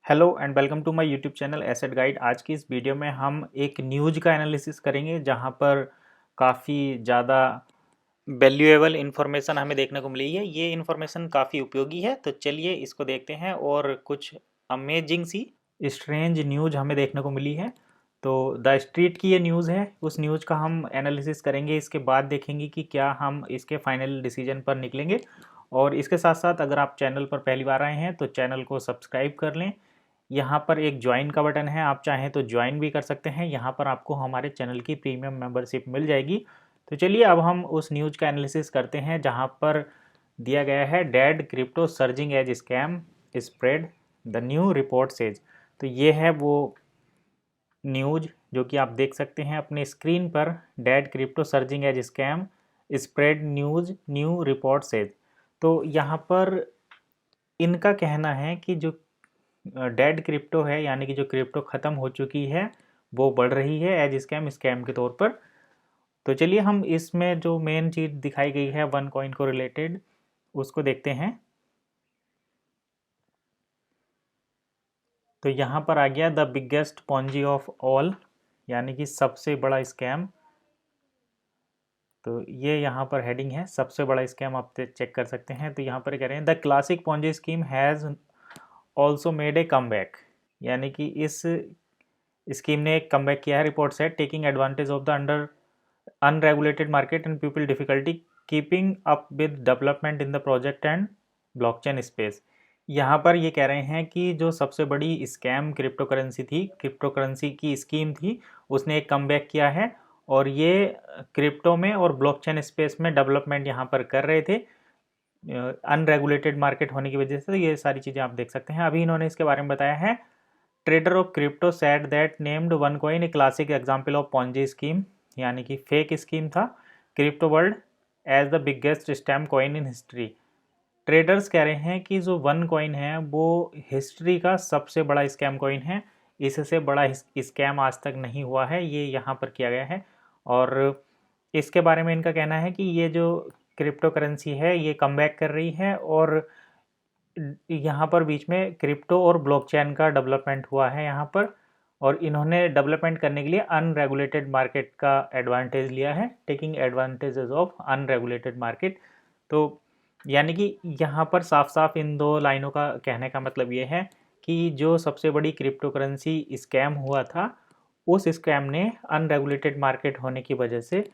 Hello and welcome to my YouTube channel asset guide. आज की इस वीडियो में हम एक न्यूज़ का एनालिसिस करेंगे जहां पर काफ़ी ज़्यादा वैल्यूएबल इन्फॉर्मेशन हमें देखने को मिली है। ये इन्फॉर्मेशन काफ़ी उपयोगी है, तो चलिए इसको देखते हैं। और कुछ अमेजिंग सी स्ट्रेंज न्यूज़ हमें देखने को मिली है। तो द स्ट्रीट की ये न्यूज़ है, उस न्यूज़ का हम एनालिसिस करेंगे। इसके बाद देखेंगे कि क्या हम इसके फाइनल डिसीजन पर निकलेंगे। और इसके साथ साथ अगर आप चैनल पर पहली बार आए हैं तो चैनल को सब्सक्राइब कर लें। यहाँ पर एक ज्वाइन का बटन है, आप चाहें तो ज्वाइन भी कर सकते हैं। यहाँ पर आपको हमारे चैनल की प्रीमियम मेंबरशिप मिल जाएगी। तो चलिए अब हम उस न्यूज़ का एनालिसिस करते हैं जहाँ पर दिया गया है dead crypto surging as scam spread the new report says. तो ये है वो न्यूज़ जो कि आप देख सकते हैं अपने स्क्रीन पर। Dead crypto surging as scam spread news new report says. तो यहाँ पर इनका कहना है कि जो डेड क्रिप्टो है, यानी कि जो क्रिप्टो ख़त्म हो चुकी है, वो बढ़ रही है एज स्कैम के तौर पर। तो चलिए हम इसमें जो मेन चीज़ दिखाई गई है वन कॉइन को रिलेटेड उसको देखते हैं। तो यहाँ पर आ गया the biggest Ponzi of all, यानी कि सबसे बड़ा स्कैम। तो ये यहाँ पर हेडिंग है, सबसे बड़ा स्कैम, आप चेक कर सकते हैं। तो यहाँ पर कह रहे हैं the classic Ponzi scheme has also made a comeback, यानी कि इस स्कीम ने एक कमबैक किया है। रिपोर्ट से taking advantage of the under unregulated market and people difficulty keeping up with development in the project and blockchain space. यहाँ पर ये कह रहे हैं कि जो सबसे बड़ी स्कैम क्रिप्टो करेंसी थी, क्रिप्टो करेंसी की स्कीम थी, उसने एक कमबैक किया है। और ये क्रिप्टो में और ब्लॉकचेन स्पेस में डेवलपमेंट यहाँ पर कर रहे थे अनरेगुलेटेड मार्केट होने की वजह से। तो ये सारी चीज़ें आप देख सकते हैं। अभी इन्होंने इसके बारे में बताया है। Trader of crypto said that named one coin a classic example of Ponzi scheme, यानी कि फेक स्कीम था crypto world as the biggest scam coin in history. Traders कह रहे हैं कि जो वन कॉइन है वो हिस्ट्री का सबसे बड़ा स्कैम कॉइन है, इससे बड़ा स्कैम आज तक नहीं हुआ है, ये यहाँ पर किया गया है। और इसके बारे में इनका कहना है कि ये जो क्रिप्टो करेंसी है ये कमबैक कर रही है। और यहाँ पर बीच में क्रिप्टो और ब्लॉकचेन का डेवलपमेंट हुआ है यहाँ पर। और इन्होंने डेवलपमेंट करने के लिए अनरेगुलेटेड मार्केट का एडवांटेज लिया है, taking advantages of unregulated market. तो यानी कि यहाँ पर साफ साफ इन दो लाइनों का कहने का मतलब ये है कि जो सबसे बड़ी क्रिप्टो करेंसी स्कैम हुआ था, उस स्कैम ने अनरेगुलेटेड मार्केट होने की वजह से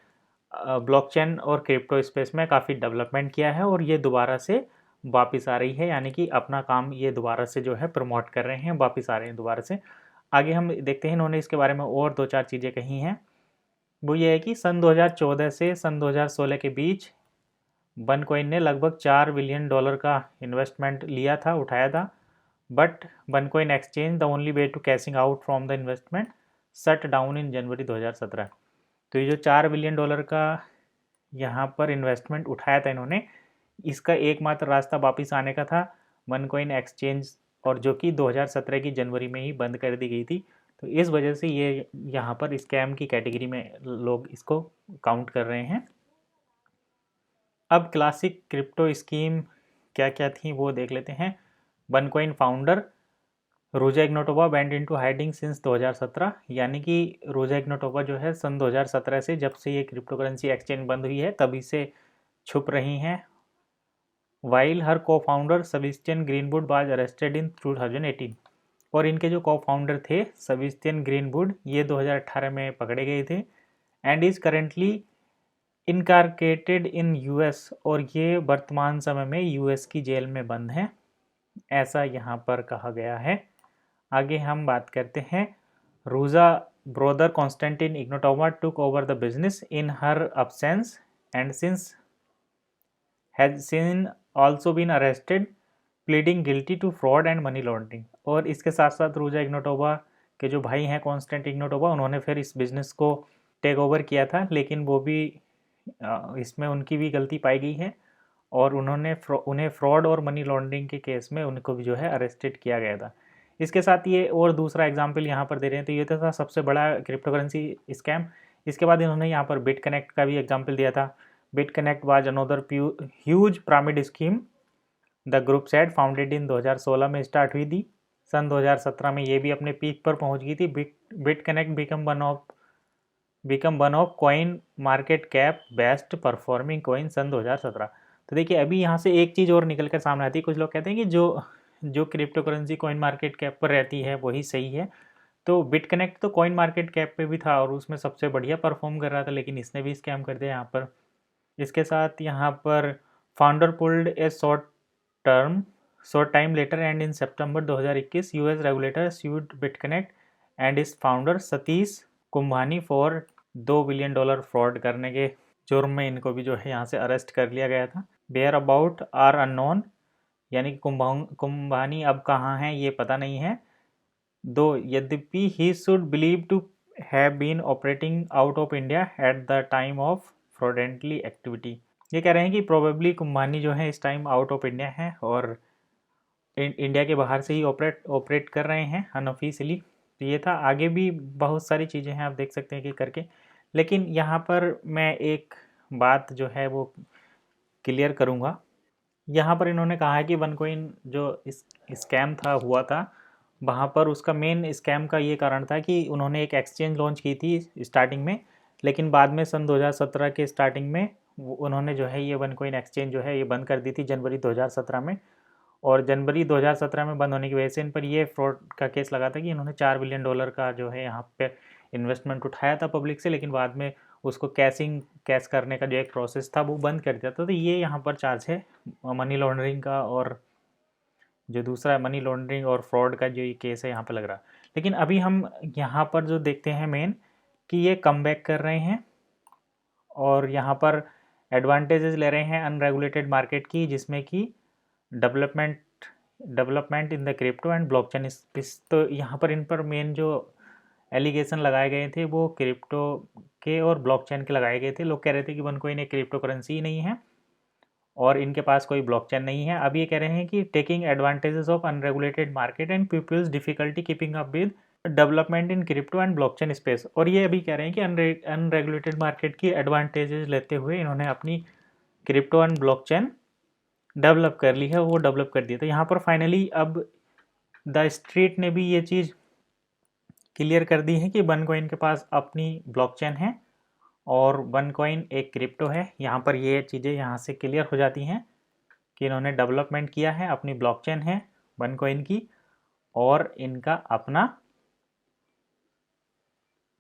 ब्लॉकचेन और क्रिप्टो स्पेस में काफ़ी डेवलपमेंट किया है। और ये दोबारा से वापस आ रही है, यानी कि अपना काम ये दोबारा से जो है प्रमोट कर रहे हैं, वापस आ रहे हैं दोबारा से। आगे हम देखते हैं इन्होंने इसके बारे में और दो चार चीज़ें कही हैं। वो ये है कि सन 2014 से सन 2016 के बीच वन कॉइन ने लगभग $4 बिलियन का इन्वेस्टमेंट लिया था, उठाया था। But one coin exchange the only way to cashing out from the investment shut down in January 2017। तो ये जो $4 बिलियन का यहाँ पर इन्वेस्टमेंट उठाया था इन्होंने, इसका एकमात्र रास्ता वापस आने का था वन कॉइन एक्सचेंज, और जो कि 2017 की जनवरी में ही बंद कर दी गई थी। तो इस वजह से ये यहाँ पर स्कैम की कैटेगरी में लोग इसको काउंट कर रहे हैं। अब क्लासिक क्रिप्टो स्कीम क्या क्या थी वो देख लेते हैं। वन कॉइन फाउंडर रोजा इग्नोटोवा वेंट इनटू हाइडिंग सिंस 2017, यानी कि रोजा इग्नोटोवा जो है सन 2017 से, जब से ये क्रिप्टो करेंसी एक्सचेंज बंद हुई है तभी से छुप रही हैं। वाइल हर को founder Sebastian greenwood was arrested in 2018। और इनके जो को फाउंडर थे सेबेस्टियन ग्रीनवुड, ये 2018 में पकड़े गए थे। And is currently incarcerated in US, और ये वर्तमान समय में यूएस की जेल में बंद हैं, ऐसा यहाँ पर कहा गया है। आगे हम बात करते हैं। Ruja brother Konstantin Ignatova took over the business in her absence and since has seen also been arrested pleading guilty to fraud and money laundering. और इसके साथ साथ रोजा इग्नोटोवा के जो भाई हैं कॉन्स्टेंट इग्नोटोवा, उन्होंने फिर इस बिज़नेस को टेक ओवर किया था, लेकिन वो भी इसमें उनकी भी गलती पाई गई है। और उन्हें फ्रॉड और मनी लॉन्ड्रिंग के केस में उनको भी जो है अरेस्टेड किया गया था। इसके साथ ये और दूसरा एग्जाम्पल यहाँ पर दे रहे हैं। तो ये तो था सबसे बड़ा क्रिप्टो करेंसी स्कैम। इसके बाद इन्होंने यहाँ पर बिट कनेक्ट का भी एग्जाम्पल दिया था। Bit connect was another huge pyramid scheme the group said founded in 2016 में स्टार्ट हुई थी। सन 2017 में ये भी अपने पीक पर पहुंच गई थी। BitConnect become one of coin market cap best performing coin सन 2017। तो देखिए अभी यहाँ से एक चीज़ और निकल कर सामने आती है। कुछ लोग कहते हैं कि जो crypto currency coin market cap पर रहती है वही सही है। तो बिटकनेक्ट तो कॉइन मार्केट कैप पे भी था और उसमें सबसे बढ़िया परफॉर्म कर रहा था, लेकिन इसने भी स्कैम कर दिया यहाँ पर। इसके साथ यहाँ पर founder pulled a short time later and in September 2021 US regulator sued BitConnect and its founder Satish Kumbhani for $2 billion fraud करने के जुर्म में इनको भी जो है यहाँ से अरेस्ट कर लिया गया था। वेयर अबाउट आर अननोन, यानी कि कुंभानी अब कहाँ हैं ये पता नहीं है। दो यद्यपि he should believe to have been operating out of India at the time of fraudulently activity. ये कह रहे हैं कि प्रोबेबली कुंभानी जो है इस टाइम आउट ऑफ इंडिया है और इंडिया के बाहर से ही ऑपरेट कर रहे हैं अनऑफिशियली। तो ये था, आगे भी बहुत सारी चीज़ें हैं आप देख सकते हैं कि करके। लेकिन यहाँ पर मैं एक बात जो है वो क्लियर करूँगा। यहाँ पर इन्होंने कहा है कि OneCoin जो इस स्कैम हुआ था वहाँ पर उसका मेन स्कैम का ये कारण था कि उन्होंने एक एक्सचेंज लॉन्च की थी स्टार्टिंग में, लेकिन बाद में सन 2017 के स्टार्टिंग में उन्होंने जो है ये OneCoin एक्सचेंज जो है ये बंद कर दी थी जनवरी 2017 में। और जनवरी 2017 में बंद होने की वजह से इन पर ये फ्रॉड का केस लगा था कि इन्होंने $4 बिलियन का जो है यहाँ पे इन्वेस्टमेंट उठाया था पब्लिक से, लेकिन बाद में उसको कैश करने का जो एक प्रोसेस था वो बंद कर दिया था। तो ये यहाँ पर चार्ज है मनी लॉन्ड्रिंग का, और जो दूसरा मनी लॉन्ड्रिंग और फ्रॉड का जो ये केस है यहाँ पर लग रहा। लेकिन अभी हम यहाँ पर जो देखते हैं मेन कि ये कम बैक कर रहे हैं और यहाँ पर एडवांटेजेस ले रहे हैं अनरेगुलेटेड मार्केट की, जिसमें कि development in the crypto and blockchain. तो यहाँ पर इन पर मेन जो एलिगेशन लगाए गए थे वो क्रिप्टो के और ब्लॉकचेन के लगाए गए थे। लोग कह रहे थे कि OneCoin एक क्रिप्टो करेंसी ही नहीं है और इनके पास कोई ब्लॉकचेन नहीं है। अब ये कह रहे हैं कि taking advantages of unregulated market and people's difficulty keeping up with development in crypto and blockchain space. और ये अभी कह रहे हैं कि अनरेगुलेटेड मार्केट की एडवांटेजेस लेते हुए इन्होंने अपनी क्रिप्टो एंड ब्लॉकचेन डेवलप कर ली है, वो डेवलप कर दिया। तो यहाँ पर फाइनली अब द स्ट्रीट ने भी ये चीज़ क्लियर कर दी है कि OneCoin के पास अपनी ब्लॉकचेन है और OneCoin एक क्रिप्टो है। यहाँ पर ये चीज़ें यहाँ से क्लियर हो जाती हैं कि इन्होंने डेवलपमेंट किया है, अपनी ब्लॉकचेन है OneCoin की, और इनका अपना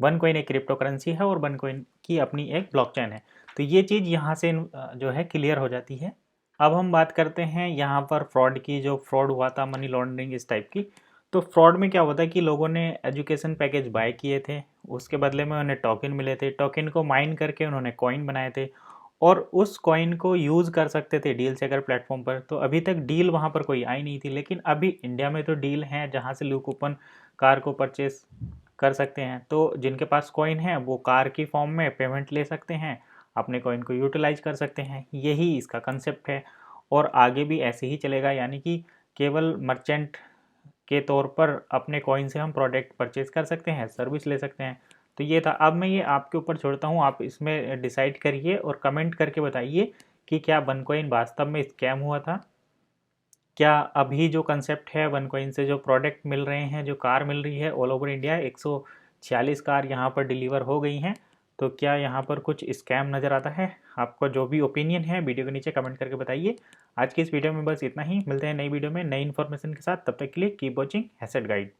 OneCoin एक क्रिप्टो करेंसी है और OneCoin की अपनी एक ब्लॉकचेन है। तो ये चीज़ यहाँ से जो है क्लियर हो जाती है। अब हम बात करते हैं यहाँ पर फ्रॉड की, जो फ्रॉड हुआ था मनी लॉन्ड्रिंग इस टाइप की। तो फ्रॉड में क्या होता है कि लोगों ने एजुकेशन पैकेज बाय किए थे, उसके बदले में उन्हें टोकन मिले थे, टोकन को माइन करके उन्होंने कॉइन बनाए थे और उस कॉइन को यूज़ कर सकते थे डील सेकर प्लेटफॉर्म पर। तो अभी तक डील वहाँ पर कोई आई नहीं थी, लेकिन अभी इंडिया में तो डील हैं जहाँ से लूप कूपन कार को परचेस कर सकते हैं। तो जिनके पास कॉइन है वो कार की फॉर्म में पेमेंट ले सकते हैं, अपने कॉइन को यूटिलाइज कर सकते हैं। यही इसका कंसेप्ट है और आगे भी ऐसे ही चलेगा, यानी कि केवल मर्चेंट के तौर पर अपने कॉइन से हम प्रोडक्ट परचेज कर सकते हैं, सर्विस ले सकते हैं। तो ये था। अब मैं ये आपके ऊपर छोड़ता हूँ, आप इसमें डिसाइड करिए और कमेंट करके बताइए कि क्या OneCoin वास्तव में स्कैम हुआ था। क्या अभी जो कंसेप्ट है OneCoin से जो प्रोडक्ट मिल रहे हैं, जो कार मिल रही है ऑल ओवर इंडिया, 146 कार यहाँ पर डिलीवर हो गई हैं, तो क्या यहाँ पर कुछ स्कैम नज़र आता है? आपका जो भी ओपिनियन है वीडियो के नीचे कमेंट करके बताइए। आज की इस वीडियो में बस इतना ही, मिलते हैं नई वीडियो में नई इन्फॉर्मेशन के साथ। तब तक के लिए कीप वॉचिंग एसेट गाइड।